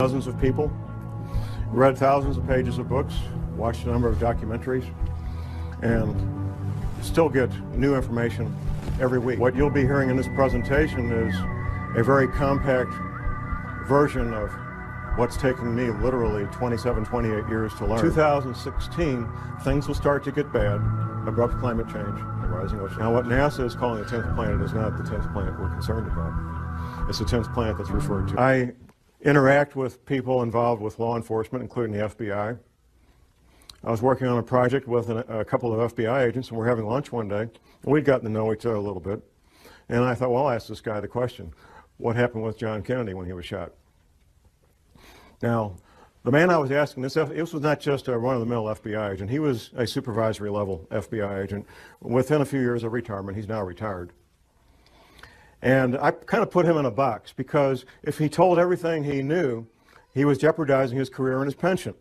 Dozens of people, read thousands of pages of books, watched a number of documentaries, and still get new information every week. What you'll be hearing in this presentation is a very compact version of what's taking me literally 27, 28 years to learn. 2016, things will start to get bad. Abrupt climate change, the rising ocean. Now what NASA is calling the 10th planet is not the 10th planet we're concerned about. It's the 10th planet that's referred to. I interact with people involved with law enforcement, including the FBI. I was working on a project with a couple of FBI agents, and we're having lunch one day, and we'd gotten to know each other a little bit. And I thought, well, I'll ask this guy the question, what happened with John Kennedy when he was shot? Now, the man I was asking this was not just a run-of-the-mill FBI agent. He was a supervisory level FBI agent. Within a few years of retirement, he's now retired. And I kind of put him in a box because if he told everything he knew, he was jeopardizing his career and his pension.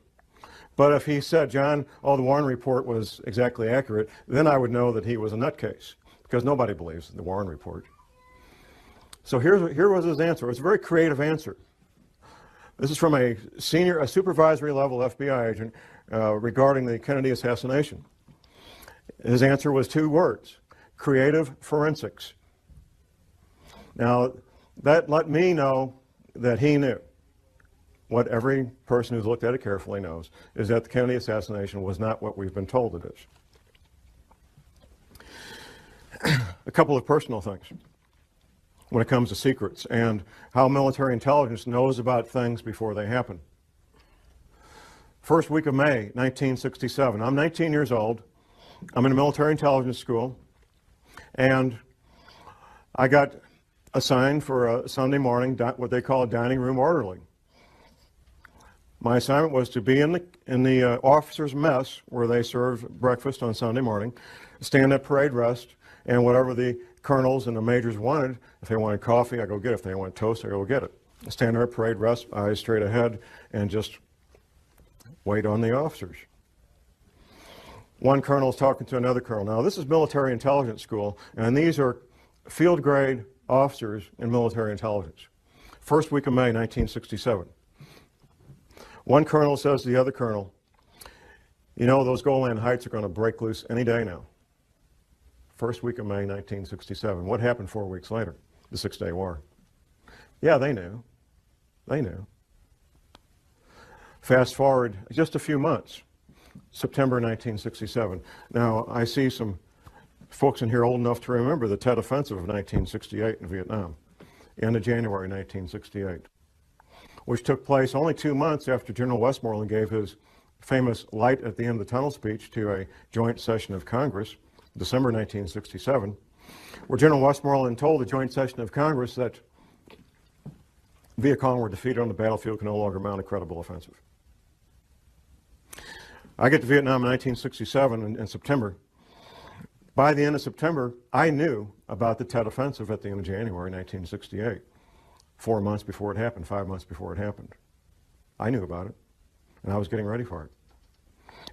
But if he said, John, the Warren report was exactly accurate, then I would know that he was a nutcase, because nobody believes the Warren report. So here was his answer. It was a very creative answer. This is from a supervisory level FBI agent regarding the Kennedy assassination. His answer was 2 words: creative forensics. Now, that let me know that he knew. What every person who's looked at it carefully knows is that the Kennedy assassination was not what we've been told it is. A couple of personal things when it comes to secrets and how military intelligence knows about things before they happen. First week of May, 1967. I'm 19 years old. I'm in a military intelligence school, and I got assigned for a Sunday morning, what they call a dining room orderly. My assignment was to be in the officers' mess where they serve breakfast on Sunday morning, stand at parade rest, and whatever the colonels and the majors wanted, if they wanted coffee, I go get it. If they wanted toast, I go get it. Stand there at parade rest, eyes straight ahead, and just wait on the officers. One colonel is talking to another colonel. Now, this is military intelligence school, and these are field grade officers in military intelligence. First week of May, 1967. One colonel says to the other colonel, you know, those Golan Heights are going to break loose any day now. First week of May, 1967. What happened 4 weeks later? The Six-Day War. Yeah, they knew. They knew. Fast forward just a few months, September 1967. Now, I see some folks in here old enough to remember the Tet Offensive of 1968 in Vietnam, end of January 1968, which took place only 2 months after General Westmoreland gave his famous light at the end of the tunnel speech to a joint session of Congress, December 1967, where General Westmoreland told the joint session of Congress that Viet Cong were defeated on the battlefield, can no longer mount a credible offensive. I get to Vietnam in 1967 in September. By the end of September, I knew about the Tet Offensive at the end of January 1968. 4 months before it happened, 5 months before it happened. I knew about it, and I was getting ready for it.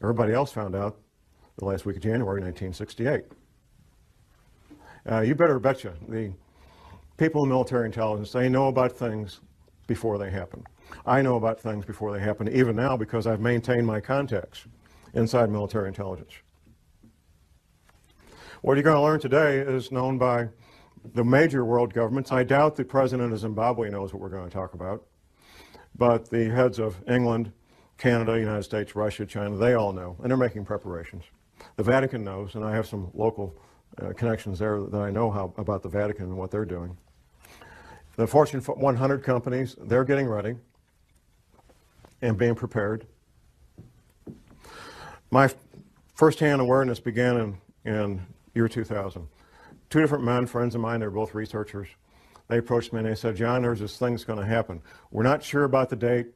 Everybody else found out the last week of January 1968. You better betcha, the people in military intelligence, they know about things before they happen. I know about things before they happen, even now, because I've maintained my contacts inside military intelligence. What you're going to learn today is known by the major world governments. I doubt the president of Zimbabwe knows what we're going to talk about, but the heads of England, Canada, United States, Russia, China, they all know, and they're making preparations. The Vatican knows, and I have some local connections there that I know about the Vatican and what they're doing. The Fortune 100 companies, they're getting ready and being prepared. My first-hand awareness began in year 2000. 2 different men, friends of mine, they were both researchers. They approached me and they said, John, there's this thing that's going to happen. We're not sure about the date,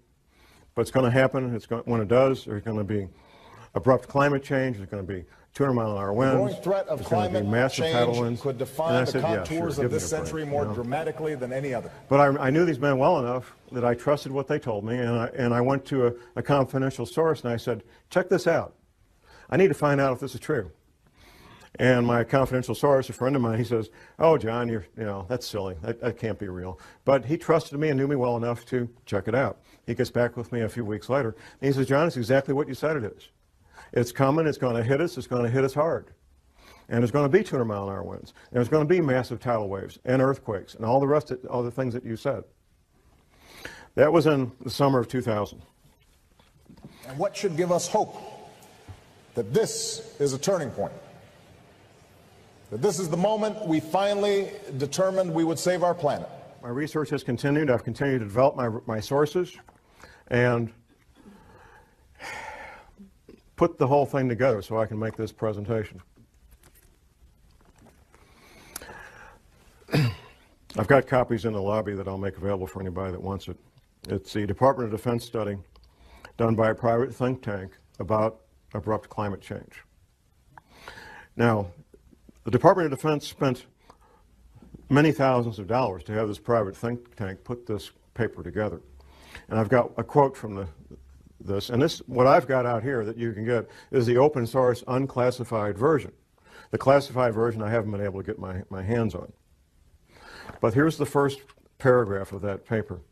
but it's going to happen. When it does, there's going to be abrupt climate change. There's going to be 200-mile-an-hour winds. The growing threat of climate change could define the contours of this century more dramatically than any other. But I knew these men well enough that I trusted what they told me, and I went to a confidential source and I said, check this out. I need to find out if this is true. And my confidential source, a friend of mine, he says, "Oh, John, that's silly. That can't be real." But he trusted me and knew me well enough to check it out. he gets back with me a few weeks later, and he says, John, it's exactly what you said it is. It's coming, it's going to hit us, it's going to hit us hard. And there's going to be 200-mile-an-hour winds. And there's going to be massive tidal waves and earthquakes and all the rest of all the things that you said. That was in the summer of 2000. And what should give us hope that this is a turning point? That this is the moment we finally determined we would save our planet? My research has continued. I've continued to develop my sources and put the whole thing together so I can make this presentation. I've got copies in the lobby that I'll make available for anybody that wants it. It's the Department of Defense study done by a private think tank about abrupt climate change. Now, the Department of Defense spent many thousands of dollars to have this private think tank put this paper together. And I've got a quote from this, and this, what I've got out here that you can get is the open source unclassified version. The classified version I haven't been able to get my hands on. But here's the first paragraph of that paper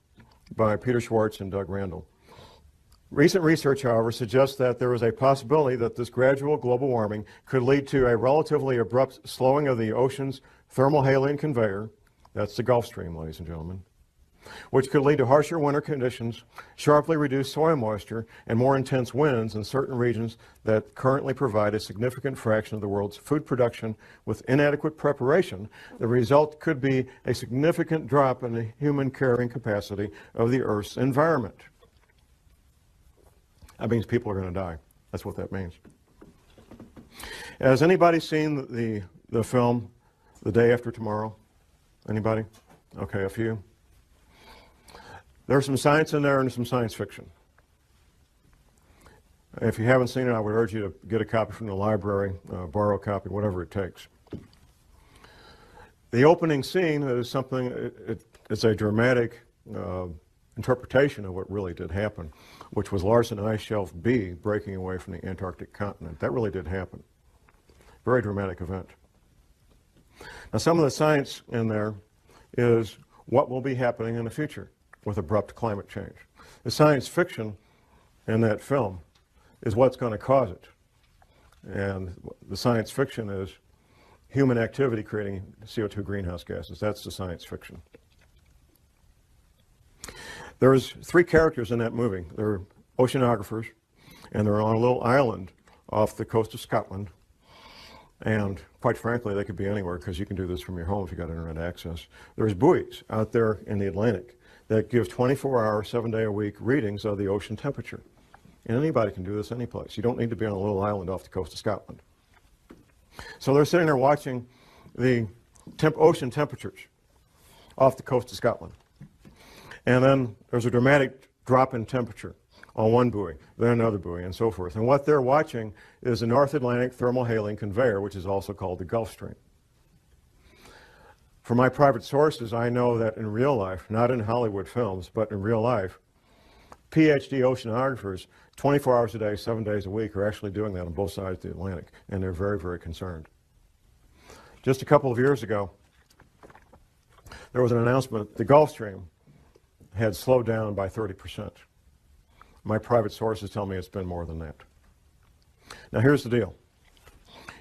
by Peter Schwartz and Doug Randall. Recent research, however, suggests that there is a possibility that this gradual global warming could lead to a relatively abrupt slowing of the ocean's thermohaline conveyor, that's the Gulf Stream, ladies and gentlemen, which could lead to harsher winter conditions, sharply reduced soil moisture, and more intense winds in certain regions that currently provide a significant fraction of the world's food production. With inadequate preparation, the result could be a significant drop in the human carrying capacity of the Earth's environment. That means people are going to die. That's what that means. Has anybody seen the film The Day After Tomorrow? Anybody? Okay, a few. There's some science in there and some science fiction. If you haven't seen it, I would urge you to get a copy from the library, borrow a copy, whatever it takes. The opening scene is something, it's a dramatic interpretation of what really did happen, which was Larsen Ice Shelf B breaking away from the Antarctic continent. That really did happen. Very dramatic event. Now, some of the science in there is what will be happening in the future with abrupt climate change. The science fiction in that film is what's going to cause it. And the science fiction is human activity creating CO2 greenhouse gases. That's the science fiction. There's three characters in that movie. They're oceanographers, and they're on a little island off the coast of Scotland. And quite frankly, they could be anywhere because you can do this from your home if you've got internet access. There's buoys out there in the Atlantic that give 24-hour, 7-day-a-week readings of the ocean temperature. And anybody can do this any place. You don't need to be on a little island off the coast of Scotland. So they're sitting there watching the ocean temperatures off the coast of Scotland. And then there's a dramatic drop in temperature on one buoy, then another buoy, and so forth. And what they're watching is the North Atlantic thermohaline conveyor, which is also called the Gulf Stream. From my private sources, I know that in real life, not in Hollywood films, but in real life, PhD oceanographers, 24 hours a day, 7 days a week, are actually doing that on both sides of the Atlantic, and they're very, very concerned. Just a couple of years ago, there was an announcement the Gulf Stream had slowed down by 30%. My private sources tell me it's been more than that. Now here's the deal.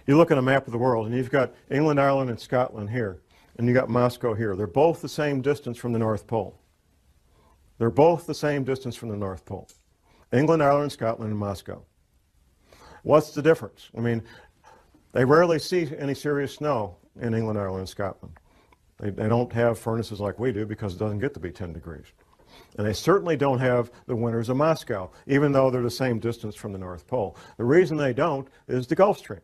You look at a map of the world and you've got England, Ireland, and Scotland here, and you got Moscow here. They're both the same distance from the North Pole. They're both the same distance from the North Pole. England, Ireland, Scotland, and Moscow. What's the difference? I mean, they rarely see any serious snow in England, Ireland, and Scotland. They don't have furnaces like we do because it doesn't get to be 10 degrees. And they certainly don't have the winters of Moscow, even though they're the same distance from the North Pole. The reason they don't is the Gulf Stream.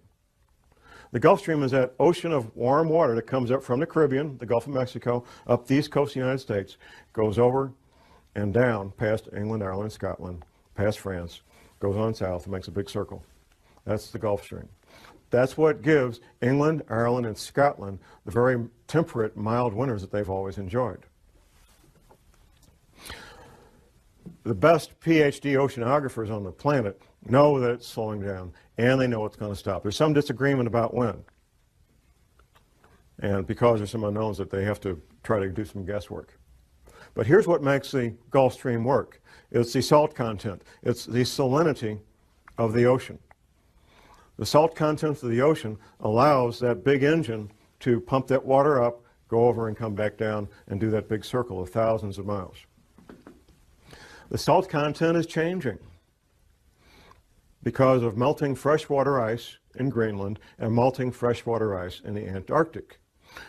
The Gulf Stream is that ocean of warm water that comes up from the Caribbean, the Gulf of Mexico, up the east coast of the United States, goes over and down past England, Ireland, and Scotland, past France, goes on south and makes a big circle. That's the Gulf Stream. That's what gives England, Ireland, and Scotland the very temperate, mild winters that they've always enjoyed. The best PhD oceanographers on the planet know that it's slowing down, and they know it's going to stop. There's some disagreement about when. And because there's some unknowns that they have to try to do some guesswork. But here's what makes the Gulf Stream work. It's the salt content. It's the salinity of the ocean. The salt content of the ocean allows that big engine to pump that water up, go over and come back down and do that big circle of thousands of miles. The salt content is changing because of melting freshwater ice in Greenland and melting freshwater ice in the Antarctic.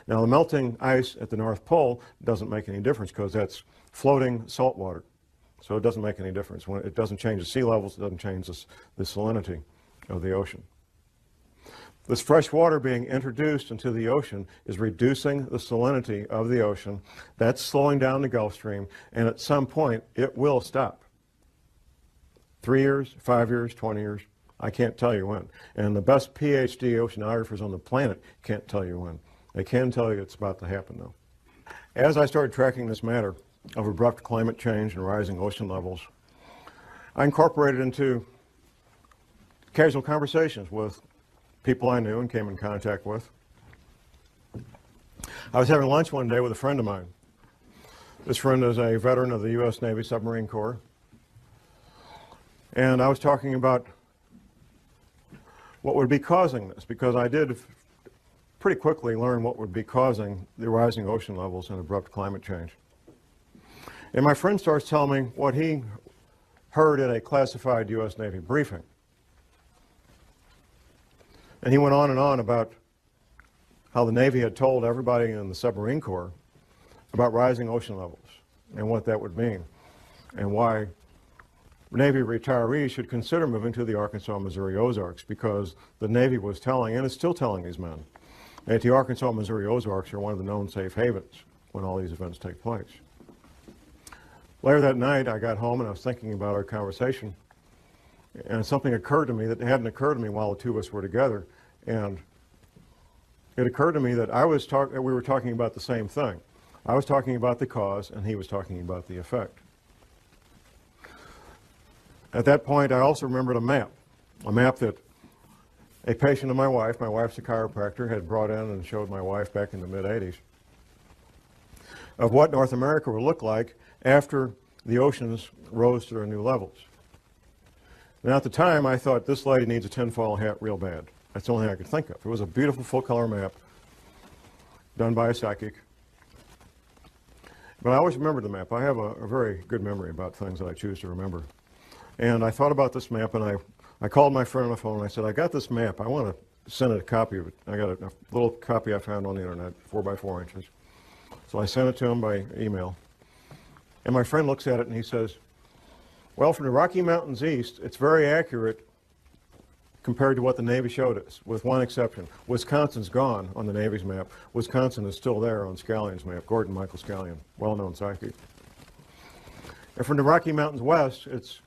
Now, the melting ice at the North Pole doesn't make any difference because that's floating salt water. So it doesn't make any difference. When it doesn't change the sea levels, it doesn't change the salinity of the ocean. This fresh water being introduced into the ocean is reducing the salinity of the ocean. That's slowing down the Gulf Stream, and at some point it will stop. 3 years, 5 years, 20 years, I can't tell you when. And the best PhD oceanographers on the planet can't tell you when. They can tell you it's about to happen, though. As I started tracking this matter of abrupt climate change and rising ocean levels, I incorporated into casual conversations with people I knew and came in contact with. I was having lunch one day with a friend of mine. This friend is a veteran of the U.S. Navy Submarine Corps. And I was talking about what would be causing this, because I did pretty quickly learn what would be causing the rising ocean levels and abrupt climate change. And my friend starts telling me what he heard at a classified U.S. Navy briefing. And he went on and on about how the Navy had told everybody in the submarine corps about rising ocean levels and what that would mean and why Navy retirees should consider moving to the Arkansas, Missouri Ozarks, because the Navy was telling, and is still telling these men, that the Arkansas, Missouri Ozarks are one of the known safe havens when all these events take place. Later that night, I got home and I was thinking about our conversation, and something occurred to me that hadn't occurred to me while the two of us were together. And it occurred to me that we were talking about the same thing. I was talking about the cause, and he was talking about the effect. At that point, I also remembered a map that a patient of my wife's a chiropractor, had brought in and showed my wife back in the mid-'80s, of what North America would look like after the oceans rose to their new levels. Now, at the time, I thought this lady needs a tinfoil hat real bad. That's the only thing I could think of. It was a beautiful full-color map done by a psychic. But I always remembered the map. I have a very good memory about things that I choose to remember. And I thought about this map, and I called my friend on the phone, and I said, I got this map. I want to send it a copy of it. I got a little copy I found on the internet, 4 by 4 inches. So I sent it to him by email. And my friend looks at it, and he says, well, from the Rocky Mountains east, it's very accurate compared to what the Navy showed us, with one exception. Wisconsin's gone on the Navy's map. Wisconsin is still there on Scallion's map, Gordon Michael Scallion, well-known psychic. And from the Rocky Mountains west, it's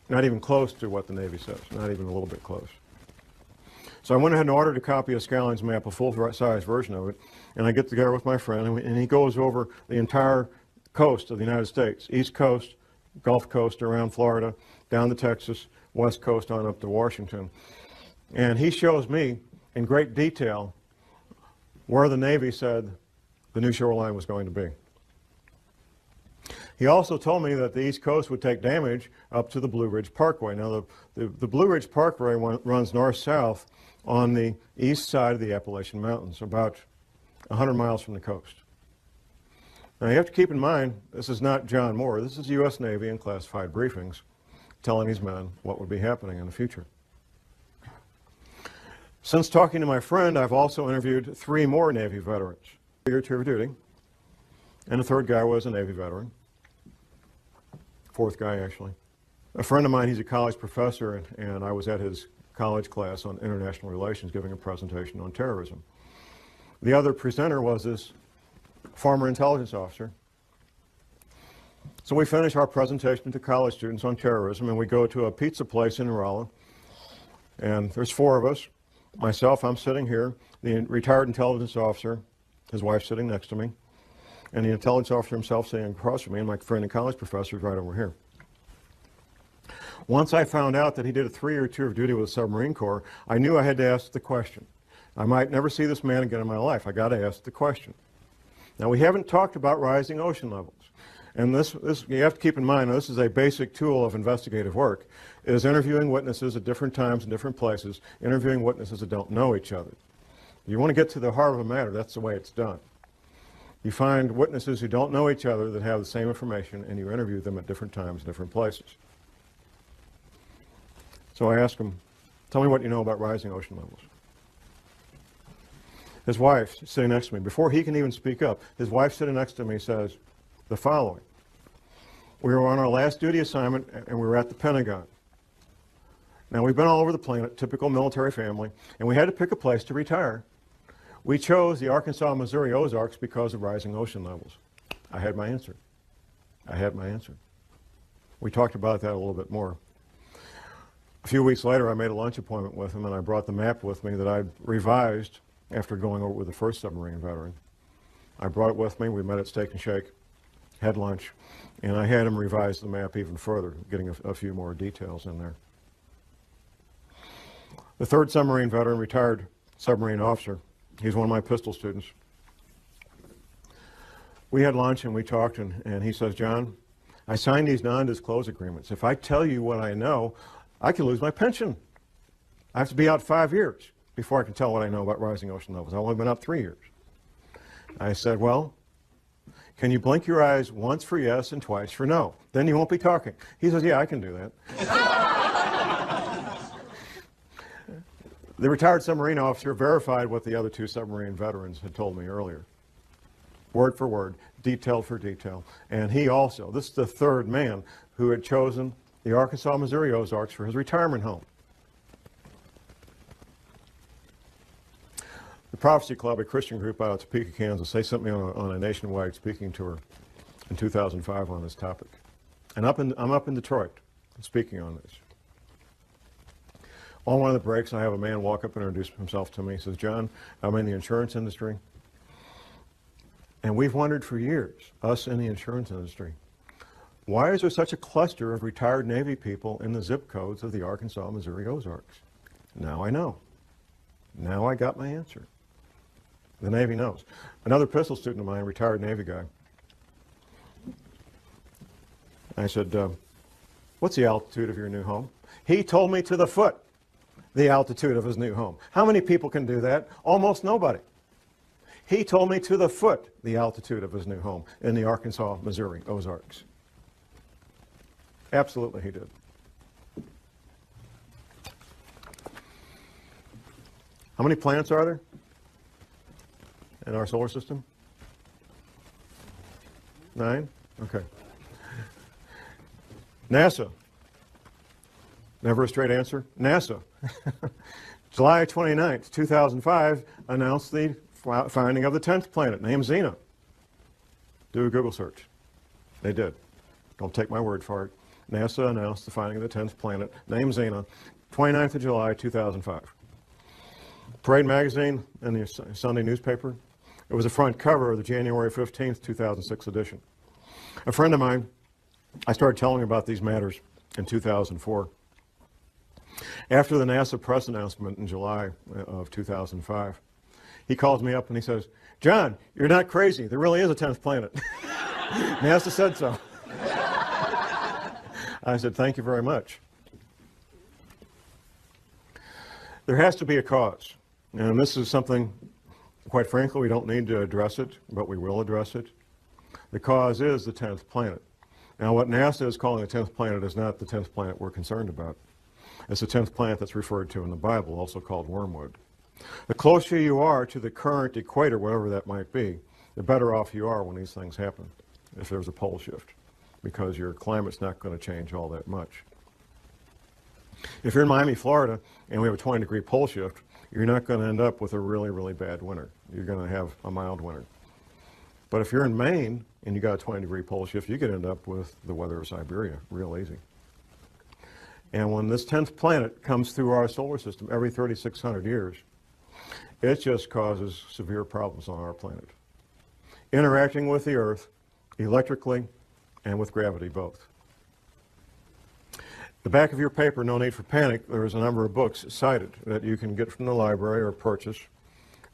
not even close to what the Navy says, not even a little bit close. So I went ahead and ordered a copy of Scallion's map, a full-size version of it, and I get together with my friend, and he goes over the entire coast of the United States, East Coast, Gulf Coast around Florida, down to Texas, West Coast on up to Washington. And he shows me in great detail where the Navy said the new shoreline was going to be. He also told me that the East Coast would take damage up to the Blue Ridge Parkway. Now, the Blue Ridge Parkway runs north-south on the east side of the Appalachian Mountains, about 100 miles from the coast. Now, you have to keep in mind, this is not John Moore. This is U.S. Navy in classified briefings telling these men what would be happening in the future. Since talking to my friend, I've also interviewed 3 more Navy veterans. 3-year tour of duty, and the 3rd guy was a Navy veteran. 4th guy, actually. A friend of mine, he's a college professor, and I was at his college class on international relations giving a presentation on terrorism. The other presenter was this former intelligence officer. So we finish our presentation to college students on terrorism, and we go to a pizza place in Rolla, and there's 4 of us. Myself, I'm sitting here, the retired intelligence officer, his wife sitting next to me, and the intelligence officer himself sitting across from me, and my friend and college professor is right over here. Once I found out that he did a 3-year tour of duty with the Submarine Corps, I knew I had to ask the question. I might never see this man again in my life. I got to ask the question. Now, we haven't talked about rising ocean levels. and this you have to keep in mind, this is a basic tool of investigative work, is interviewing witnesses at different times and different places, interviewing witnesses that don't know each other. You want to get to the heart of a matter, that's the way it's done. You find witnesses who don't know each other that have the same information, and you interview them at different times, different places. So I asked him, tell me what you know about rising ocean levels. His wife, sitting next to me, before he can even speak up, his wife sitting next to me says the following. We were on our last duty assignment, and we were at the Pentagon. Now, we've been all over the planet, typical military family, and we had to pick a place to retire. We chose the Arkansas, Missouri Ozarks because of rising ocean levels. I had my answer. I had my answer. We talked about that a little bit more. A few weeks later, I made a lunch appointment with him, and I brought the map with me that I'd revised after going over with the first submarine veteran. I brought it with me. We met at Steak and Shake, had lunch, and I had him revise the map even further, getting a few more details in there. The third submarine veteran, retired submarine officer, he's one of my pistol students. We had lunch and we talked, and he says, John, I signed these non-disclose agreements. If I tell you what I know, I can lose my pension. I have to be out 5 years before I can tell what I know about rising ocean levels. I've only been out 3 years. I said, well, can you blink your eyes once for yes and twice for no? Then you won't be talking. He says, yeah, I can do that. The retired submarine officer verified what the other two submarine veterans had told me earlier. Word for word, detail for detail. And he also, this is the third man who had chosen the Arkansas, Missouri Ozarks for his retirement home. The Prophecy Club, a Christian group out of Topeka, Kansas, they sent me on a nationwide speaking tour in 2005 on this topic. And I'm up in Detroit speaking on this. On one of the breaks, I have a man walk up and introduce himself to me. He says, John, I'm in the insurance industry. And we've wondered for years, us in the insurance industry, why is there such a cluster of retired Navy people in the zip codes of the Arkansas, Missouri Ozarks? Now I know. Now I got my answer. The Navy knows. Another pistol student of mine, retired Navy guy, I said, what's the altitude of your new home? He told me to the foot the altitude of his new home. How many people can do that? Almost nobody. He told me to the foot the altitude of his new home in the Arkansas, Missouri Ozarks. Absolutely he did. How many planets are there in our solar system? 9? Okay. NASA. Never a straight answer. NASA. July 29th, 2005, announced the finding of the 10th planet, named Xena. Do a Google search. They did. Don't take my word for it. NASA announced the finding of the 10th planet, named Xena, 29th of July, 2005. Parade magazine and the Sunday newspaper. It was the front cover of the January 15th, 2006 edition. A friend of mine, I started telling him about these matters in 2004. After the NASA press announcement in July of 2005, he calls me up and he says, John, you're not crazy. There really is a 10th planet. NASA said so. I said, thank you very much. There has to be a cause. And this is something, quite frankly, we don't need to address it, but we will address it. The cause is the 10th planet. Now, what NASA is calling the 10th planet is not the 10th planet we're concerned about. It's the 10th planet that's referred to in the Bible, also called wormwood. The closer you are to the current equator, whatever that might be, the better off you are when these things happen, if there's a pole shift, because your climate's not going to change all that much. If you're in Miami, Florida, and we have a 20-degree pole shift, you're not going to end up with a really, really bad winter. You're going to have a mild winter. But if you're in Maine, and you got a 20-degree pole shift, you could end up with the weather of Siberia, real easy. And when this 10th planet comes through our solar system every 3,600 years, it just causes severe problems on our planet. Interacting with the Earth electrically and with gravity both. The back of your paper, No Need for Panic, there is a number of books cited that you can get from the library or purchase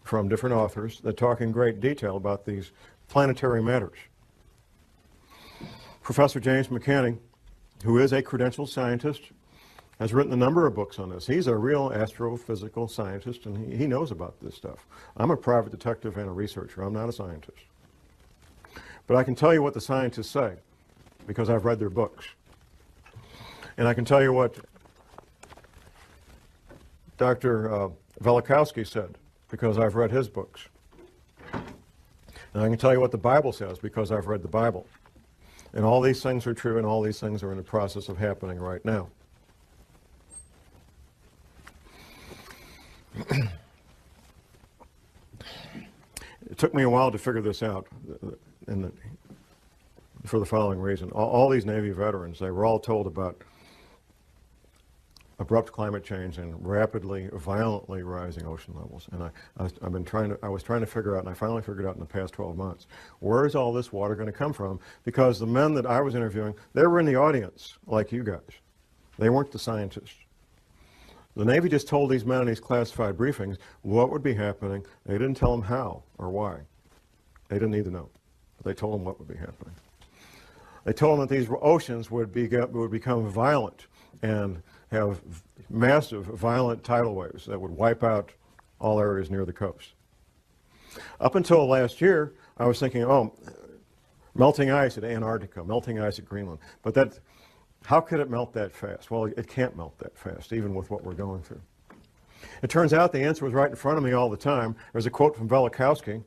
from different authors that talk in great detail about these planetary matters. Professor James McCanning, who is a credentialed scientist, has written a number of books on this. He's a real astrophysical scientist, and he knows about this stuff. I'm a private detective and a researcher. I'm not a scientist. But I can tell you what the scientists say, because I've read their books. And I can tell you what Dr. Velikovsky said, because I've read his books. And I can tell you what the Bible says, because I've read the Bible. And all these things are true, and all these things are in the process of happening right now. It took me a while to figure this out for the following reason. All these Navy veterans, they were all told about abrupt climate change and rapidly, violently rising ocean levels. And I was trying to figure out, and I finally figured out in the past 12 months, where is all this water going to come from? Because the men that I was interviewing, they were in the audience, like you guys. They weren't the scientists. The Navy just told these men in these classified briefings what would be happening. They didn't tell them how or why. They didn't need to know. But they told them what would be happening. They told them that these oceans would become violent and have massive, violent tidal waves that would wipe out all areas near the coast. Up until last year, I was thinking, oh, melting ice at Antarctica, melting ice at Greenland. But how could it melt that fast? Well, it can't melt that fast, even with what we're going through. It turns out the answer was right in front of me all the time. There's a quote from Velikovsky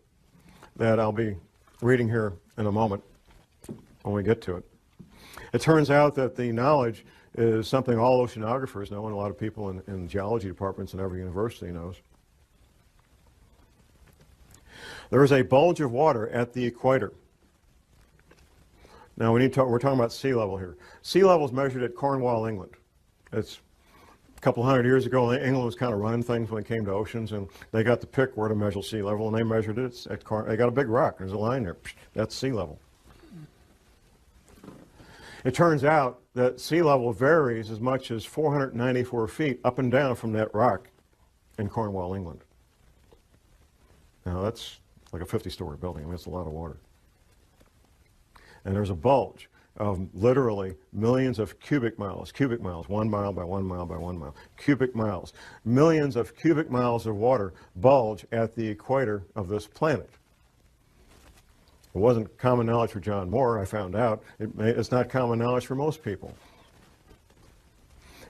that I'll be reading here in a moment when we get to it. It turns out that the knowledge is something all oceanographers know, and a lot of people in geology departments in every university knows. There is a bulge of water at the equator. Now we're talking about sea level here. Sea level is measured at Cornwall, England. It's a couple hundred years ago. England was kind of running things when it came to oceans, and they got to pick where to measure sea level, and they measured it at they got a big rock. There's a line there. That's sea level. It turns out that sea level varies as much as 494 feet up and down from that rock in Cornwall, England. Now that's like a 50-story building. I mean, it's a lot of water. And there's a bulge of literally millions of cubic miles, 1 mile by 1 mile by 1 mile, cubic miles, millions of cubic miles of water bulge at the equator of this planet. It wasn't common knowledge for John Moore, I found out. It's not common knowledge for most people.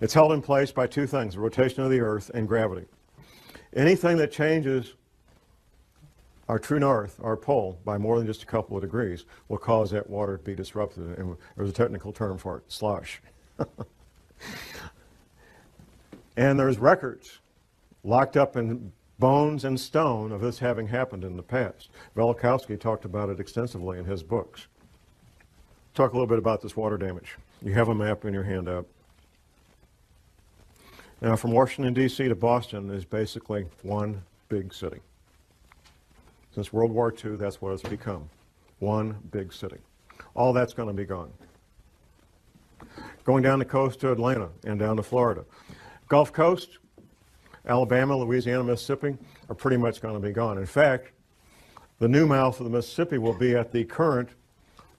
It's held in place by two things, the rotation of the Earth and gravity. Anything that changes our true north, our pole, by more than just a couple of degrees will cause that water to be disrupted. And there's a technical term for it, slosh. And there's records locked up in bones and stone of this having happened in the past. Velikovsky talked about it extensively in his books. Talk a little bit about this water damage. You have a map in your handout. Now, from Washington, D.C. to Boston is basically one big city. Since World War II, that's what it's become. One big city. All that's going to be gone. Going down the coast to Atlanta and down to Florida. Gulf Coast, Alabama, Louisiana, Mississippi are pretty much going to be gone. In fact, the new mouth of the Mississippi will be at the current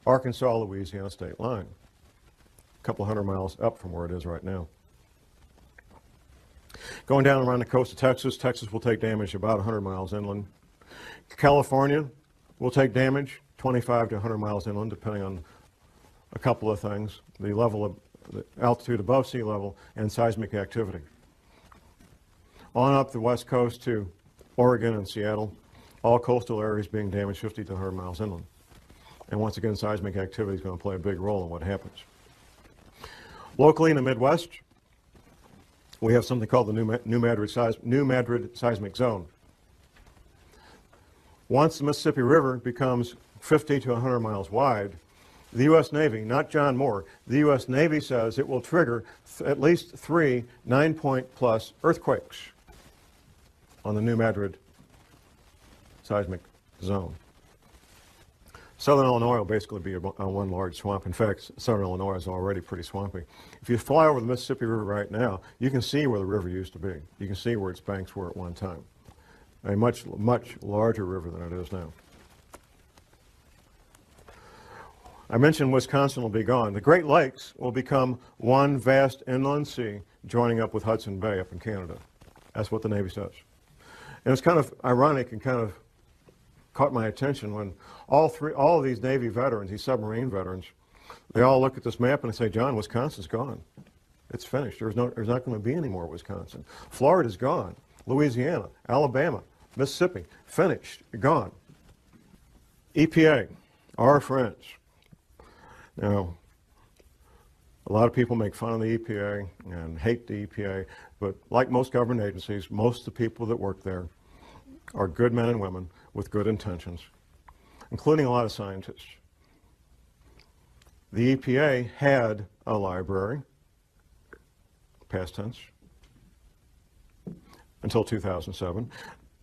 Arkansas-Louisiana state line, a couple hundred miles up from where it is right now. Going down around the coast of Texas, Texas will take damage about 100 miles inland. California will take damage 25 to 100 miles inland, depending on a couple of things, the level of the altitude above sea level and seismic activity. On up the west coast to Oregon and Seattle, all coastal areas being damaged 50 to 100 miles inland. And once again, seismic activity is going to play a big role in what happens. Locally in the Midwest, we have something called the New Madrid seismic zone. Once the Mississippi River becomes 50 to 100 miles wide, the U.S. Navy, not John Moore, the U.S. Navy says it will trigger at least 3 9-point-plus earthquakes on the New Madrid seismic zone. Southern Illinois will basically be one large swamp. In fact, southern Illinois is already pretty swampy. If you fly over the Mississippi River right now, you can see where the river used to be. You can see where its banks were at one time. A much, much larger river than it is now. I mentioned Wisconsin will be gone. The Great Lakes will become one vast inland sea joining up with Hudson Bay up in Canada. That's what the Navy says. And it's kind of ironic and kind of caught my attention when all of these Navy veterans, these submarine veterans, they all look at this map and they say, John, Wisconsin's gone. It's finished. There's not going to be any more Wisconsin. Florida's gone. Louisiana, Alabama, Mississippi, finished, gone. EPA, our friends. Now, a lot of people make fun of the EPA and hate the EPA, but like most government agencies, most of the people that work there are good men and women with good intentions, including a lot of scientists. The EPA had a library, past tense, until 2007.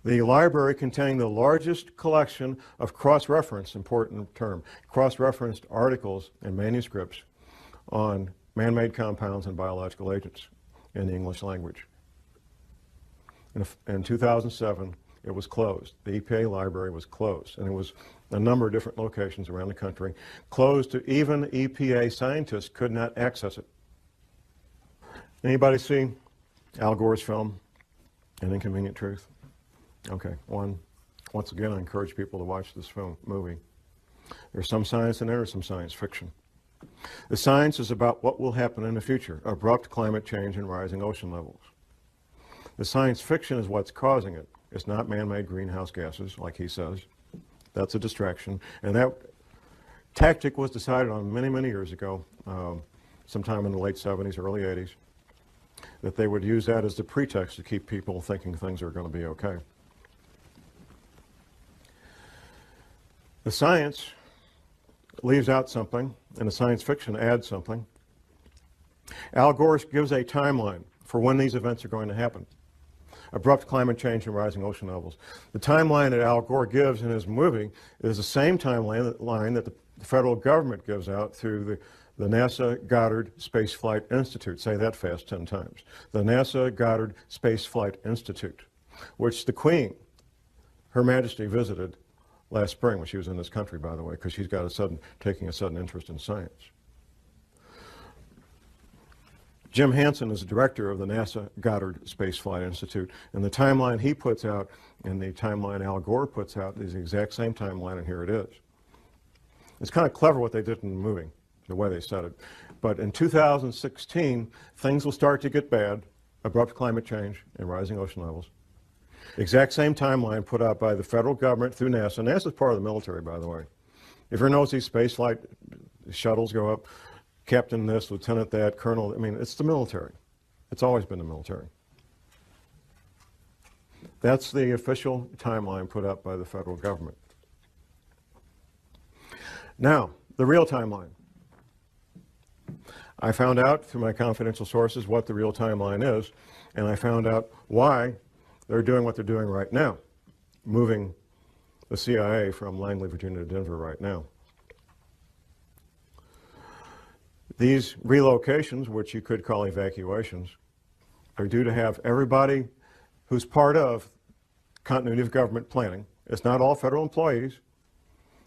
The library containing the largest collection of cross-referenced, important term, cross-referenced articles and manuscripts on man-made compounds and biological agents in the English language. In 2007, it was closed. The EPA library was closed, and it was a number of different locations around the country, closed to even EPA scientists could not access it. Anybody see Al Gore's film, An Inconvenient Truth? Okay, once again, I encourage people to watch this movie. There's some science in there, some science fiction. The science is about what will happen in the future, abrupt climate change and rising ocean levels. The science fiction is what's causing it. It's not man-made greenhouse gases, like he says. That's a distraction. And that tactic was decided on many, many years ago, sometime in the late 70s, early 80s, that they would use that as the pretext to keep people thinking things are going to be okay. The science leaves out something, and the science fiction adds something. Al Gore gives a timeline for when these events are going to happen. Abrupt climate change and rising ocean levels. The timeline that Al Gore gives in his movie is the same timeline that the federal government gives out through the NASA Goddard Space Flight Institute. Say that fast 10 times. The NASA Goddard Space Flight Institute, which the Queen, Her Majesty, visited last spring when she was in this country, by the way, because she's got taking a sudden interest in science. Jim Hansen is the director of the NASA Goddard Space Flight Institute, and the timeline he puts out and the timeline Al Gore puts out is the exact same timeline, and here it is. It's kind of clever what they did in the movie, the way they said it. But in 2016, things will start to get bad, abrupt climate change and rising ocean levels. Exact same timeline put out by the federal government through NASA. NASA is part of the military, by the way. If you notice, these space flight shuttles go up, captain this, lieutenant that, colonel, I mean, it's the military. It's always been the military. That's the official timeline put up by the federal government. Now, the real timeline. I found out through my confidential sources what the real timeline is, and I found out why they're doing what they're doing right now, moving the CIA from Langley, Virginia to Denver right now. These relocations, which you could call evacuations, are due to have everybody who's part of continuity of government planning. It's not all federal employees.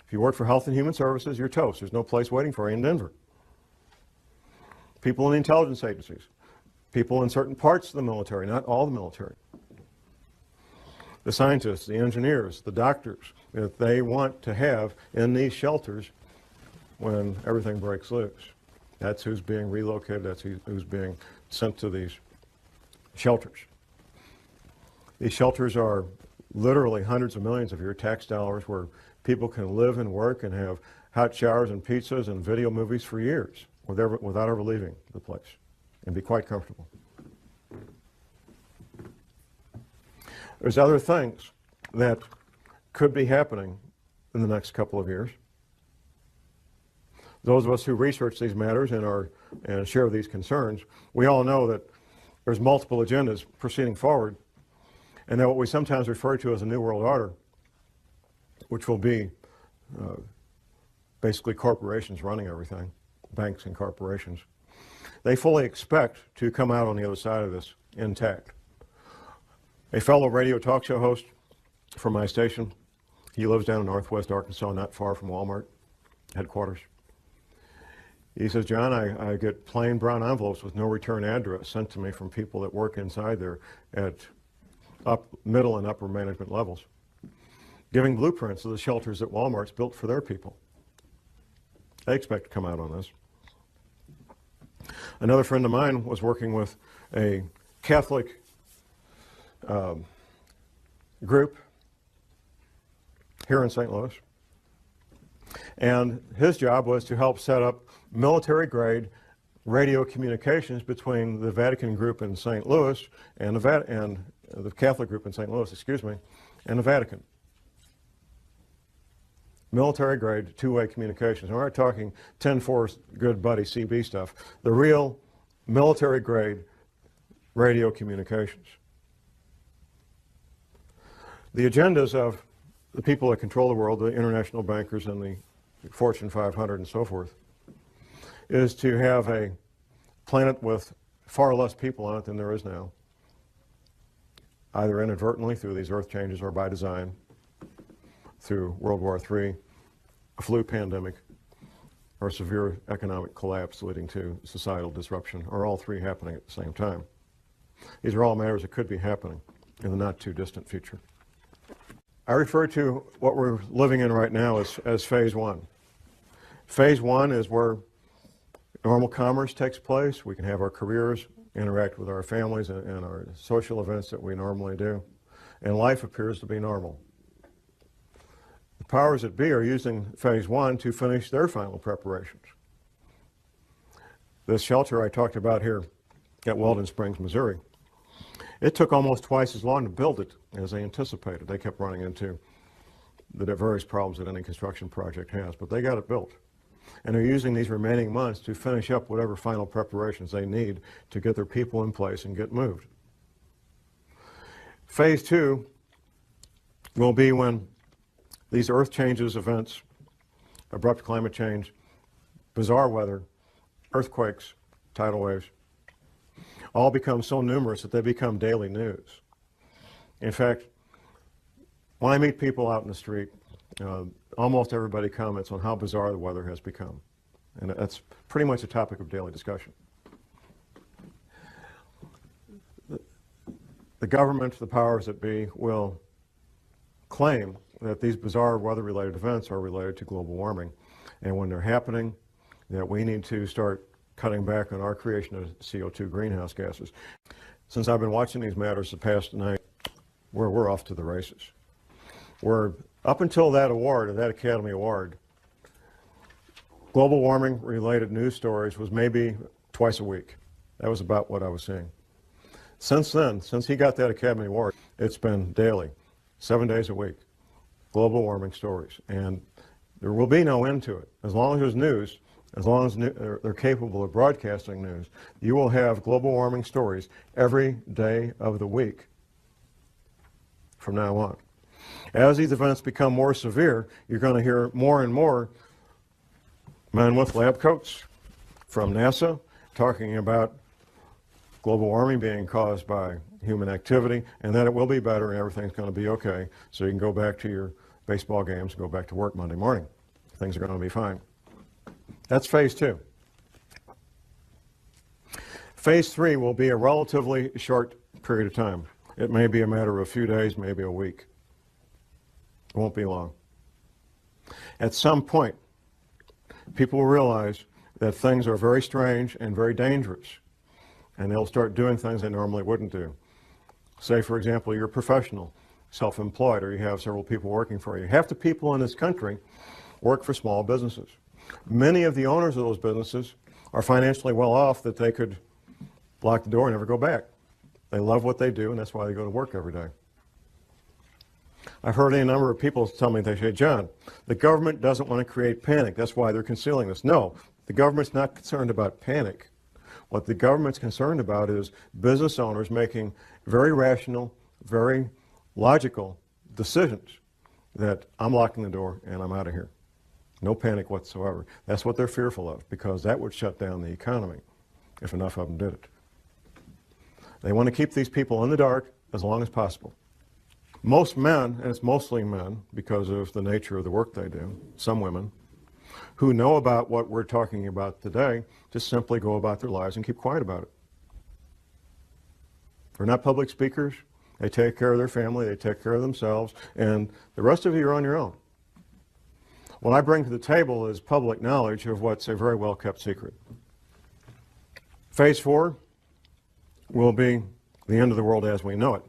If you work for Health and Human Services, you're toast. There's no place waiting for you in Denver. People in the intelligence agencies, people in certain parts of the military, not all the military. The scientists, the engineers, the doctors that they want to have in these shelters when everything breaks loose. That's who's being relocated, that's who's being sent to these shelters. These shelters are literally hundreds of millions of your tax dollars where people can live and work and have hot showers and pizzas and video movies for years without ever leaving the place and be quite comfortable. There's other things that could be happening in the next couple of years. Those of us who research these matters and share these concerns, we all know that there's multiple agendas proceeding forward, and that what we sometimes refer to as a New World Order, which will be basically corporations running everything, banks and corporations, they fully expect to come out on the other side of this intact. A fellow radio talk show host from my station, he lives down in northwest Arkansas, not far from Walmart headquarters. He says, John, I get plain brown envelopes with no return address sent to me from people that work inside there at middle and upper management levels, giving blueprints of the shelters that Walmart's built for their people. They expect to come out on this. Another friend of mine was working with a Catholic group here in St. Louis, and his job was to help set up military-grade radio communications between the Vatican group in St. Louis and the Catholic group in St. Louis, excuse me, and the Vatican. Military-grade, two-way communications. We're not talking 10-4 good buddy CB stuff. The real military-grade radio communications. The agendas of the people that control the world, the international bankers and the Fortune 500 and so forth, is to have a planet with far less people on it than there is now, either inadvertently through these earth changes or by design, through World War III, a flu pandemic, or severe economic collapse leading to societal disruption, or all three happening at the same time. These are all matters that could be happening in the not too distant future. I refer to what we're living in right now as phase one. Phase one is where normal commerce takes place. We can have our careers, interact with our families and our social events that we normally do, and life appears to be normal. The powers that be are using phase one to finish their final preparations. This shelter I talked about here at Weldon Springs, Missouri, it took almost twice as long to build it as they anticipated. They kept running into the various problems that any construction project has, but they got it built. And they're using these remaining months to finish up whatever final preparations they need to get their people in place and get moved. Phase two will be when these earth changes events, abrupt climate change, bizarre weather, earthquakes, tidal waves, all become so numerous that they become daily news. In fact, when I meet people out in the street, almost everybody comments on how bizarre the weather has become. And that's pretty much a topic of daily discussion. The government, the powers that be, will claim that these bizarre weather-related events are related to global warming. And when they're happening, that we need to start cutting back on our creation of CO2 greenhouse gases. Since I've been watching these matters the past night, we're off to the races. We're up until that award, that Academy Award, global warming related news stories was maybe twice a week. That was about what I was seeing. Since then, since he got that Academy Award, it's been daily, 7 days a week, global warming stories. And there will be no end to it. As long as there's news, as long as they're capable of broadcasting news, you will have global warming stories every day of the week from now on. As these events become more severe, you're going to hear more and more men with lab coats from NASA talking about global warming being caused by human activity, and that it will be better and everything's going to be okay, so you can go back to your baseball games and go back to work Monday morning. Things are going to be fine. That's phase two. Phase three will be a relatively short period of time. It may be a matter of a few days, maybe a week. It won't be long. At some point, people will realize that things are very strange and very dangerous, and they'll start doing things they normally wouldn't do. Say, for example, you're a professional, self-employed, or you have several people working for you. Half the people in this country work for small businesses. Many of the owners of those businesses are financially well off that they could lock the door and never go back. They love what they do, and that's why they go to work every day. I've heard a number of people tell me, they say, John, the government doesn't want to create panic. That's why they're concealing this. No, the government's not concerned about panic. What the government's concerned about is business owners making very rational, very logical decisions that I'm locking the door and I'm out of here. No panic whatsoever. That's what they're fearful of, because that would shut down the economy if enough of them did it. They want to keep these people in the dark as long as possible. Most men, and it's mostly men because of the nature of the work they do, some women, who know about what we're talking about today just simply go about their lives and keep quiet about it. They're not public speakers. They take care of their family, they take care of themselves, and the rest of you are on your own. What I bring to the table is public knowledge of what's a very well-kept secret. Phase 4 will be the end of the world as we know it.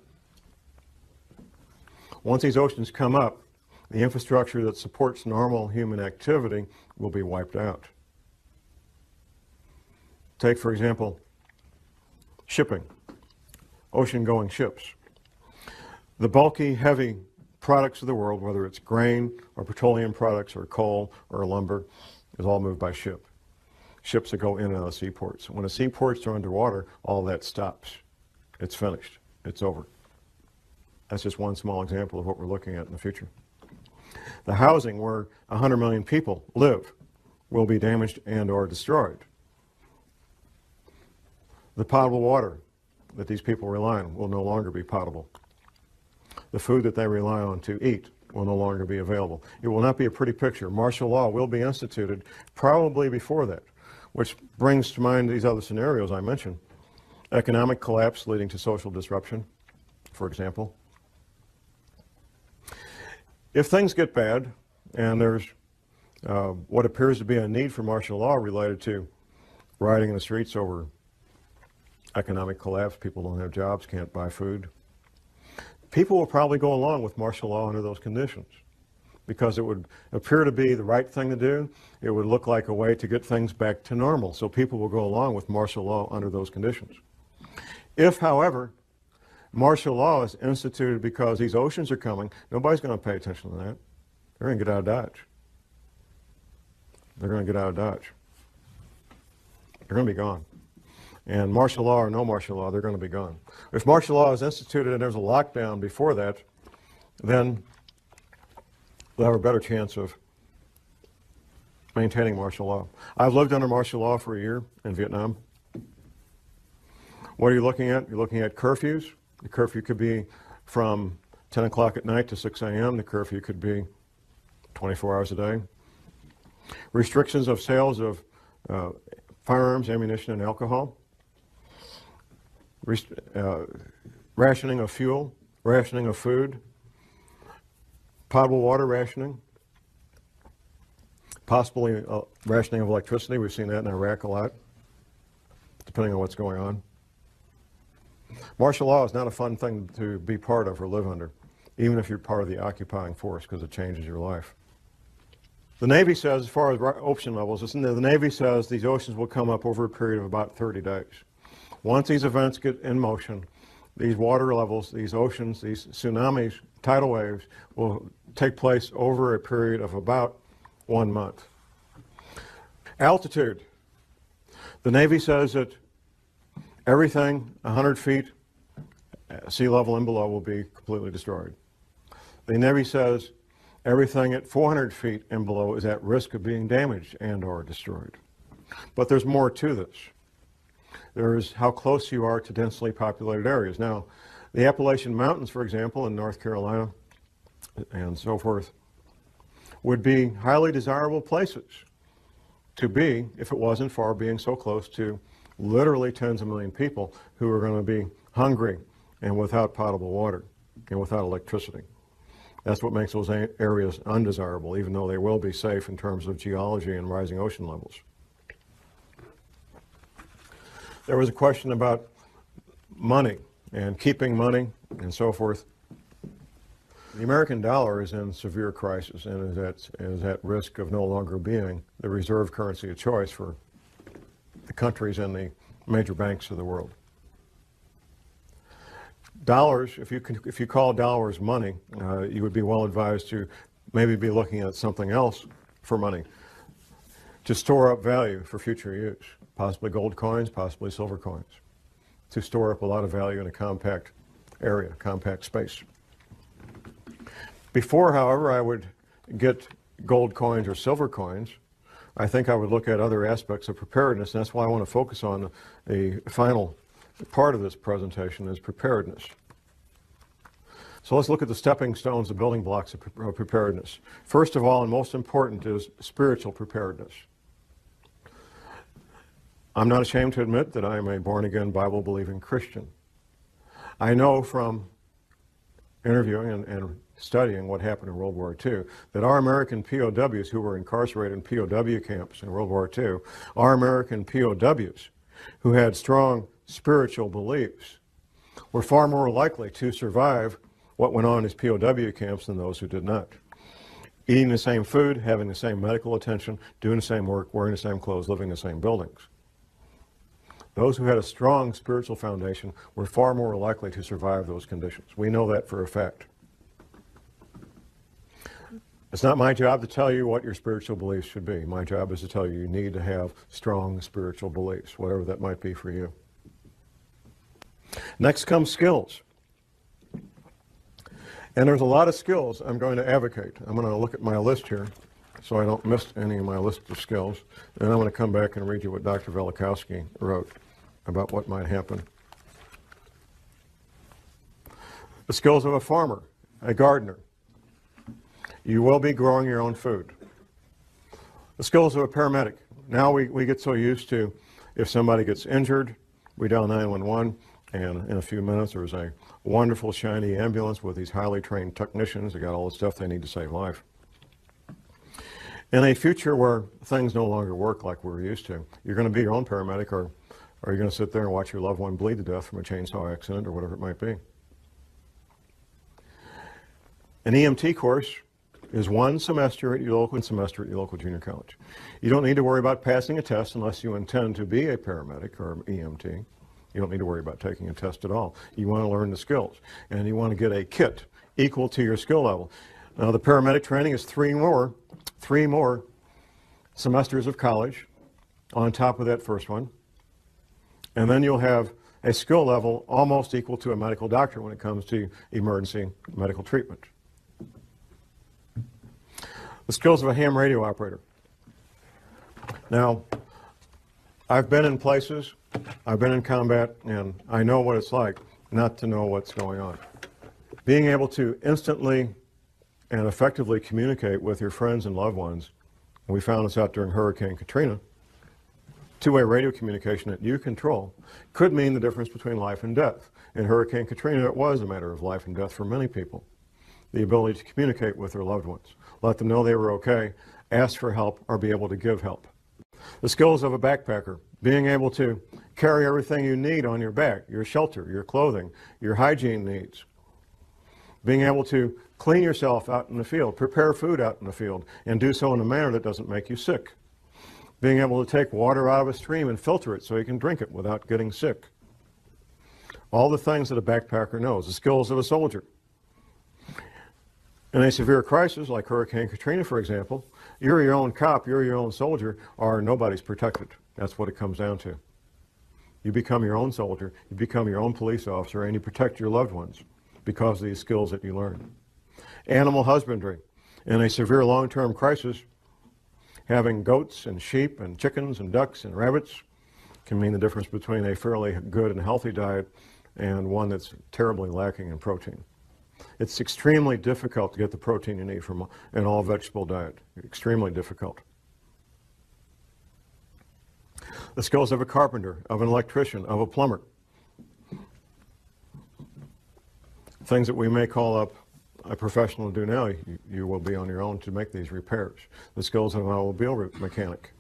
Once these oceans come up, the infrastructure that supports normal human activity will be wiped out. Take, for example, shipping, ocean-going ships. The bulky, heavy products of the world, whether it's grain or petroleum products or coal or lumber, is all moved by ship. Ships that go in and out of seaports. When a seaports are underwater, all that stops. It's finished. It's over. That's just one small example of what we're looking at in the future. The housing where 100 million people live will be damaged and or destroyed. The potable water that these people rely on will no longer be potable. The food that they rely on to eat will no longer be available. It will not be a pretty picture. Martial law will be instituted probably before that, which brings to mind these other scenarios I mentioned. Economic collapse leading to social disruption, for example. If things get bad, and there's what appears to be a need for martial law related to rioting in the streets over economic collapse, people don't have jobs, can't buy food, people will probably go along with martial law under those conditions because it would appear to be the right thing to do. It would look like a way to get things back to normal. So people will go along with martial law under those conditions. If, however, martial law is instituted because these oceans are coming, nobody's going to pay attention to that. They're going to get out of Dodge. They're going to get out of Dodge. They're going to be gone. And martial law or no martial law, they're going to be gone. If martial law is instituted and there's a lockdown before that, then they'll have a better chance of maintaining martial law. I've lived under martial law for a year in Vietnam. What are you looking at? You're looking at curfews. The curfew could be from 10 o'clock at night to 6 a.m. The curfew could be 24 hours a day. Restrictions of sales of firearms, ammunition, and alcohol. Rationing of fuel, rationing of food, potable water rationing, possibly rationing of electricity. We've seen that in Iraq a lot, depending on what's going on. Martial law is not a fun thing to be part of or live under, even if you're part of the occupying force, because it changes your life. The Navy says, as far as ocean levels, the Navy says these oceans will come up over a period of about 30 days. Once these events get in motion, these water levels, these oceans, these tsunamis, tidal waves will take place over a period of about 1 month. Altitude. The Navy says that everything 100 feet sea level and below will be completely destroyed. The Navy says everything at 400 feet and below is at risk of being damaged and or destroyed. But there's more to this. There's how close you are to densely populated areas. Now, the Appalachian Mountains, for example, in North Carolina and so forth, would be highly desirable places to be if it wasn't for being so close to literally tens of million people who are going to be hungry and without potable water and without electricity. That's what makes those areas undesirable, even though they will be safe in terms of geology and rising ocean levels. There was a question about money and keeping money and so forth. The American dollar is in severe crisis and is at risk of no longer being the reserve currency of choice for the countries and the major banks of the world. Dollars, if you call dollars money, you would be well advised to maybe be looking at something else for money to store up value for future use, possibly gold coins, possibly silver coins, to store up a lot of value in a compact area, compact space. Before, however, I would get gold coins or silver coins, I think I would look at other aspects of preparedness, and that's why I want to focus on the final part of this presentation is preparedness. So let's look at the stepping stones, the building blocks of preparedness. First of all, and most important, is spiritual preparedness. I'm not ashamed to admit that I am a born-again, Bible-believing Christian. I know from interviewing and studying what happened in World War II that our American POWs who were incarcerated in POW camps in World War II, our American POWs who had strong spiritual beliefs, were far more likely to survive what went on in these POW camps than those who did not. Eating the same food, having the same medical attention, doing the same work, wearing the same clothes, living in the same buildings. Those who had a strong spiritual foundation were far more likely to survive those conditions. We know that for a fact. It's not my job to tell you what your spiritual beliefs should be. My job is to tell you need to have strong spiritual beliefs, whatever that might be for you. Next comes skills. And there's a lot of skills I'm going to advocate. I'm going to look at my list here so I don't miss any of my list of skills. And I'm going to come back and read you what Dr. Velikowski wrote about what might happen. The skills of a farmer, a gardener. You will be growing your own food. The skills of a paramedic. Now we get so used to, if somebody gets injured, we dial 911, and in a few minutes there's a wonderful shiny ambulance with these highly trained technicians. They got all the stuff they need to save life. In a future where things no longer work like we're used to, you're going to be your own paramedic, or you're going to sit there and watch your loved one bleed to death from a chainsaw accident or whatever it might be. An EMT course is one semester at your local junior college. You don't need to worry about passing a test unless you intend to be a paramedic or an EMT. You don't need to worry about taking a test at all. You want to learn the skills, and you want to get a kit equal to your skill level. Now, the paramedic training is three more semesters of college on top of that first one, and then you'll have a skill level almost equal to a medical doctor when it comes to emergency medical treatment. The skills of a ham radio operator. Now, I've been in places, I've been in combat, and I know what it's like not to know what's going on. Being able to instantly and effectively communicate with your friends and loved ones, and we found this out during Hurricane Katrina, two-way radio communication that you control could mean the difference between life and death. In Hurricane Katrina, it was a matter of life and death for many people. The ability to communicate with their loved ones, let them know they were okay, ask for help, or be able to give help. The skills of a backpacker, being able to carry everything you need on your back, your shelter, your clothing, your hygiene needs. Being able to clean yourself out in the field, prepare food out in the field, and do so in a manner that doesn't make you sick. Being able to take water out of a stream and filter it so you can drink it without getting sick. All the things that a backpacker knows, the skills of a soldier. In a severe crisis, like Hurricane Katrina, for example, you're your own cop, you're your own soldier, or nobody's protected. That's what it comes down to. You become your own soldier, you become your own police officer, and you protect your loved ones because of these skills that you learn. Animal husbandry. In a severe long-term crisis, having goats and sheep and chickens and ducks and rabbits can mean the difference between a fairly good and healthy diet and one that's terribly lacking in protein. It's extremely difficult to get the protein you need from an all-vegetable diet. Extremely difficult. The skills of a carpenter, of an electrician, of a plumber. Things that we may call up a professional to do now, you will be on your own to make these repairs. The skills of an automobile mechanic.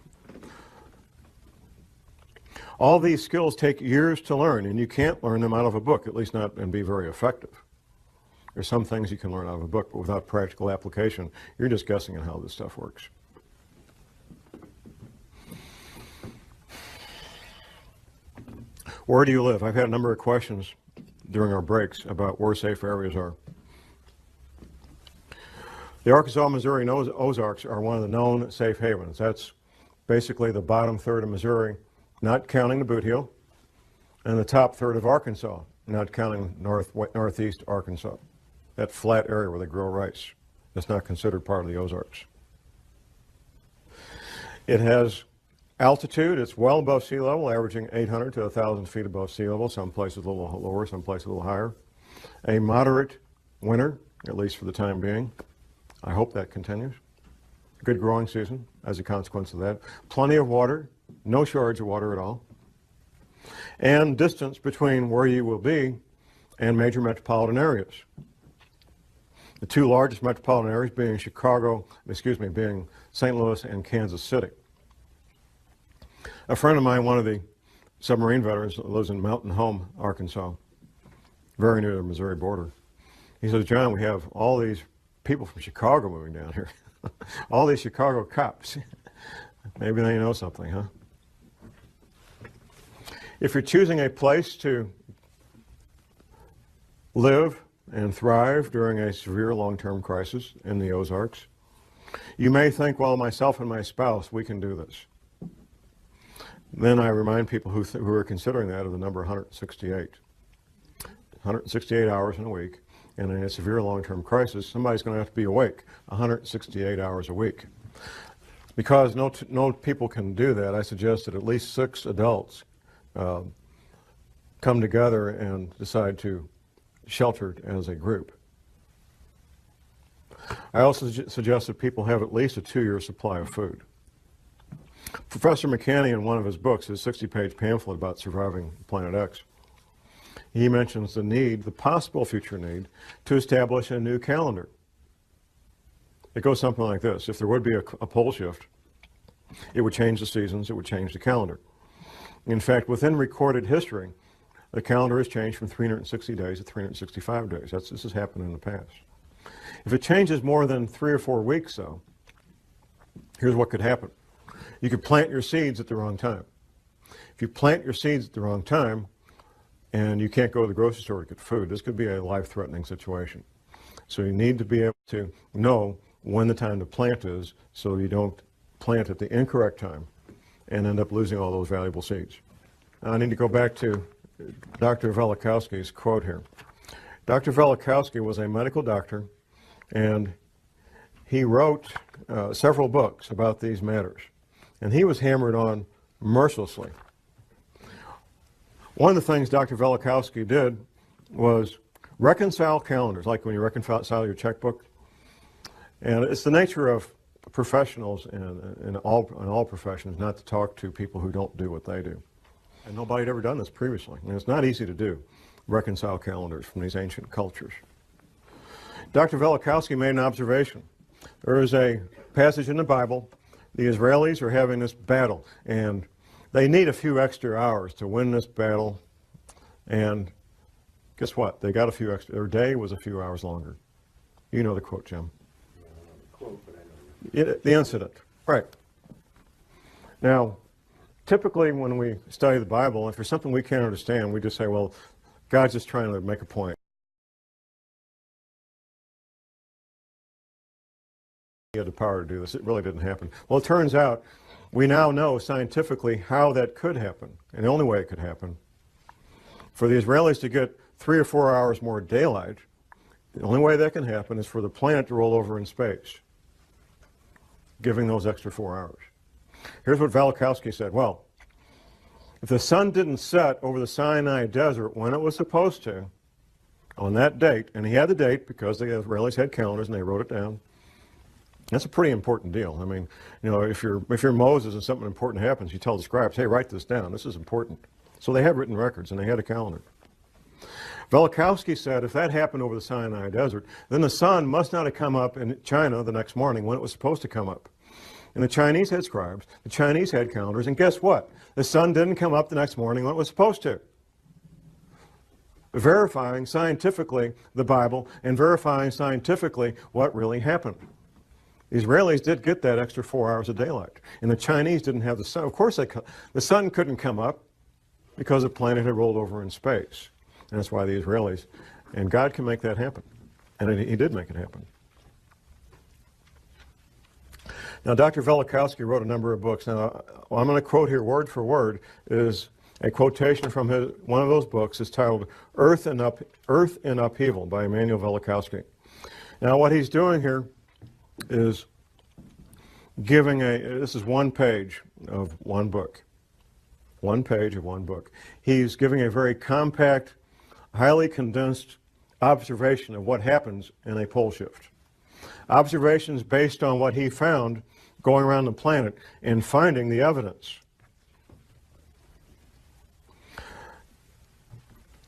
All these skills take years to learn, and you can't learn them out of a book, at least not and be very effective. There's some things you can learn out of a book, but without practical application, you're just guessing at how this stuff works. Where do you live? I've had a number of questions during our breaks about where safe areas are. The Arkansas, Missouri, and Ozarks are one of the known safe havens. That's basically the bottom third of Missouri, not counting the Boot Heel, and the top third of Arkansas, not counting northeast Arkansas. That flat area where they grow rice. That's not considered part of the Ozarks. It has altitude. It's well above sea level, averaging 800 to 1,000 feet above sea level, some places a little lower, some places a little higher. A moderate winter, at least for the time being. I hope that continues. Good growing season as a consequence of that. Plenty of water, no shortage of water at all. And distance between where you will be and major metropolitan areas. The two largest metropolitan areas being being St. Louis and Kansas City. A friend of mine, one of the submarine veterans, lives in Mountain Home, Arkansas, very near the Missouri border. He says, John, we have all these people from Chicago moving down here. All these Chicago cops. Maybe they know something, huh? If you're choosing a place to live and thrive during a severe long-term crisis in the Ozarks, you may think, well, myself and my spouse, we can do this. Then I remind people who are considering that of the number 168. 168 hours in a week, and in a severe long-term crisis, somebody's going to have to be awake 168 hours a week. Because no people can do that, I suggest that at least 6 adults come together and decide to shelter as a group. I also suggest that people have at least a 2-year supply of food. Professor McCanney, in one of his books, his 60-page pamphlet about surviving Planet X, he mentions the possible future need, to establish a new calendar. It goes something like this. If there would be a pole shift, it would change the seasons, it would change the calendar. In fact, within recorded history, the calendar has changed from 360 days to 365 days. This has happened in the past. If it changes more than 3 or 4 weeks, though, here's what could happen. You could plant your seeds at the wrong time. If you plant your seeds at the wrong time and you can't go to the grocery store to get food, this could be a life-threatening situation. So you need to be able to know when the time to plant is so you don't plant at the incorrect time and end up losing all those valuable seeds. Now, I need to go back to Dr. Velikovsky's quote here. Dr. Velikovsky was a medical doctor, and he wrote several books about these matters, and he was hammered on mercilessly. One of the things Dr. Velikovsky did was reconcile calendars, like when you reconcile your checkbook. And it's the nature of professionals in all professions not to talk to people who don't do what they do. And nobody had ever done this previously. And it's not easy to do, reconcile calendars from these ancient cultures. Dr. Velikovsky made an observation. There is a passage in the Bible. The Israelis are having this battle, and they need a few extra hours to win this battle. And guess what? They got a few extra, their day was a few hours longer. You know the quote, Jim. The incident, right. Now, typically when we study the Bible, if there's something we can't understand, we just say, well, God's just trying to make a point. He had the power to do this. It really didn't happen. Well, it turns out we now know scientifically how that could happen, and the only way it could happen. For the Israelis to get 3 or 4 hours more daylight, the only way that can happen is for the planet to roll over in space, giving those extra 4 hours. Here's what Velikovsky said. Well, if the sun didn't set over the Sinai desert when it was supposed to, on that date, and he had the date because the Israelis had calendars and they wrote it down, that's a pretty important deal. I mean, you know, if you're Moses and something important happens, you tell the scribes, hey, write this down. This is important. So they had written records and they had a calendar. Velikovsky said if that happened over the Sinai desert, then the sun must not have come up in China the next morning when it was supposed to come up. And the Chinese had scribes, the Chinese had calendars, and guess what? The sun didn't come up the next morning when it was supposed to. Verifying scientifically the Bible and verifying scientifically what really happened. The Israelis did get that extra 4 hours of daylight, and the Chinese didn't have the sun. Of course, the sun couldn't come up because the planet had rolled over in space. And that's why the Israelis, and God can make that happen. And he did make it happen. Now, Dr. Velikovsky wrote a number of books. Now, what I'm going to quote here word for word is a quotation from one of those books. It's titled Earth in Upheaval by Emanuel Velikovsky. Now, what he's doing here is giving this is 1 page of one book. 1 page of one book. He's giving a very compact, highly condensed observation of what happens in a pole shift. Observations based on what he found going around the planet and finding the evidence.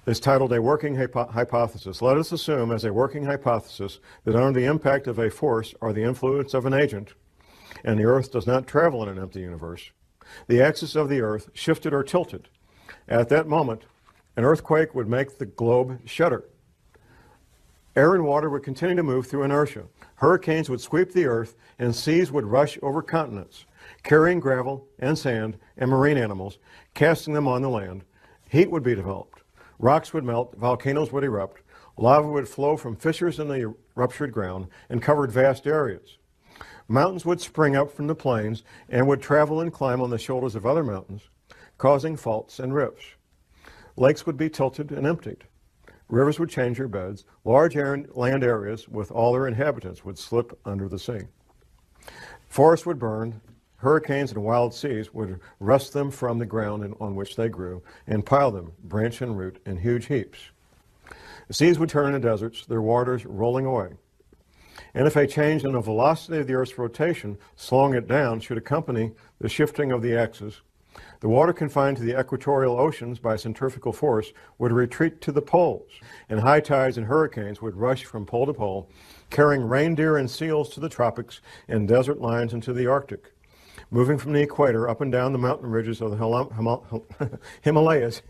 It's titled A Working Hypothesis. Let us assume as a working hypothesis that under the impact of a force or the influence of an agent, and the Earth does not travel in an empty universe, the axis of the Earth shifted or tilted. At that moment, an earthquake would make the globe shudder. Air and water would continue to move through inertia. Hurricanes would sweep the Earth, and seas would rush over continents, carrying gravel and sand and marine animals, casting them on the land. Heat would be developed. Rocks would melt, volcanoes would erupt, lava would flow from fissures in the ruptured ground and covered vast areas. Mountains would spring up from the plains and would travel and climb on the shoulders of other mountains, causing faults and rifts. Lakes would be tilted and emptied. Rivers would change their beds. Large land areas with all their inhabitants would slip under the sea. Forests would burn. Hurricanes and wild seas would wrest them from the ground on which they grew and pile them, branch and root, in huge heaps. The seas would turn into deserts, their waters rolling away. And if a change in the velocity of the Earth's rotation, slowing it down, should accompany the shifting of the axis, the water confined to the equatorial oceans by centrifugal force would retreat to the poles, and high tides and hurricanes would rush from pole to pole, carrying reindeer and seals to the tropics and desert lines into the Arctic. Moving from the equator up and down the mountain ridges of the Himalayas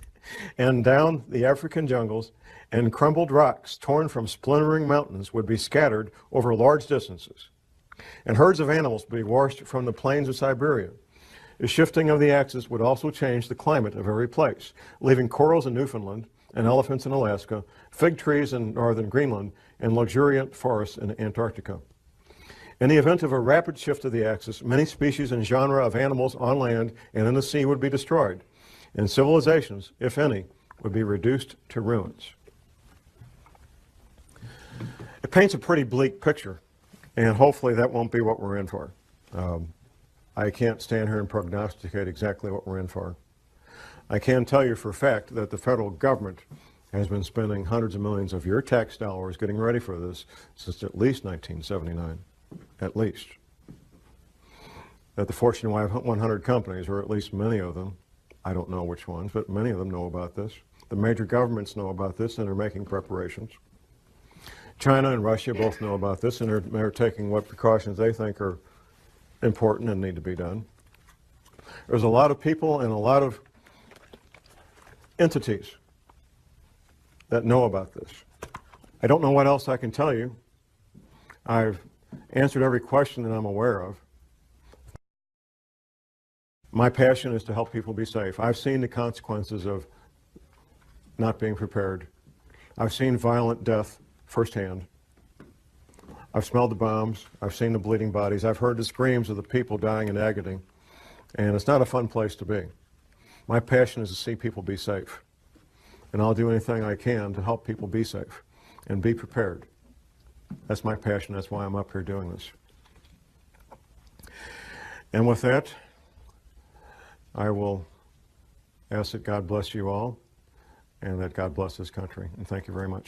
and down the African jungles, and crumbled rocks torn from splintering mountains would be scattered over large distances. And herds of animals would be washed from the plains of Siberia. The shifting of the axis would also change the climate of every place, leaving corals in Newfoundland and elephants in Alaska, fig trees in northern Greenland, and luxuriant forests in Antarctica. In the event of a rapid shift of the axis, many species and genera of animals on land and in the sea would be destroyed, and civilizations, if any, would be reduced to ruins. It paints a pretty bleak picture, and hopefully that won't be what we're in for. I can't stand here and prognosticate exactly what we're in for. I can tell you for a fact that the federal government has been spending hundreds of millions of your tax dollars getting ready for this since at least 1979. At least. That the Fortune 100 companies, or at least many of them, I don't know which ones, but many of them know about this. The major governments know about this and are making preparations. China and Russia both know about this and they're taking what precautions they think are important and need to be done. There's a lot of people and a lot of entities that know about this. I don't know what else I can tell you. I've answered every question that I'm aware of. My passion is to help people be safe. I've seen the consequences of not being prepared. I've seen violent death firsthand. I've smelled the bombs. I've seen the bleeding bodies. I've heard the screams of the people dying in agony. And it's not a fun place to be. My passion is to see people be safe. And I'll do anything I can to help people be safe and be prepared. That's my passion. That's why I'm up here doing this. And with that, I will ask that God bless you all and that God bless this country. And thank you very much.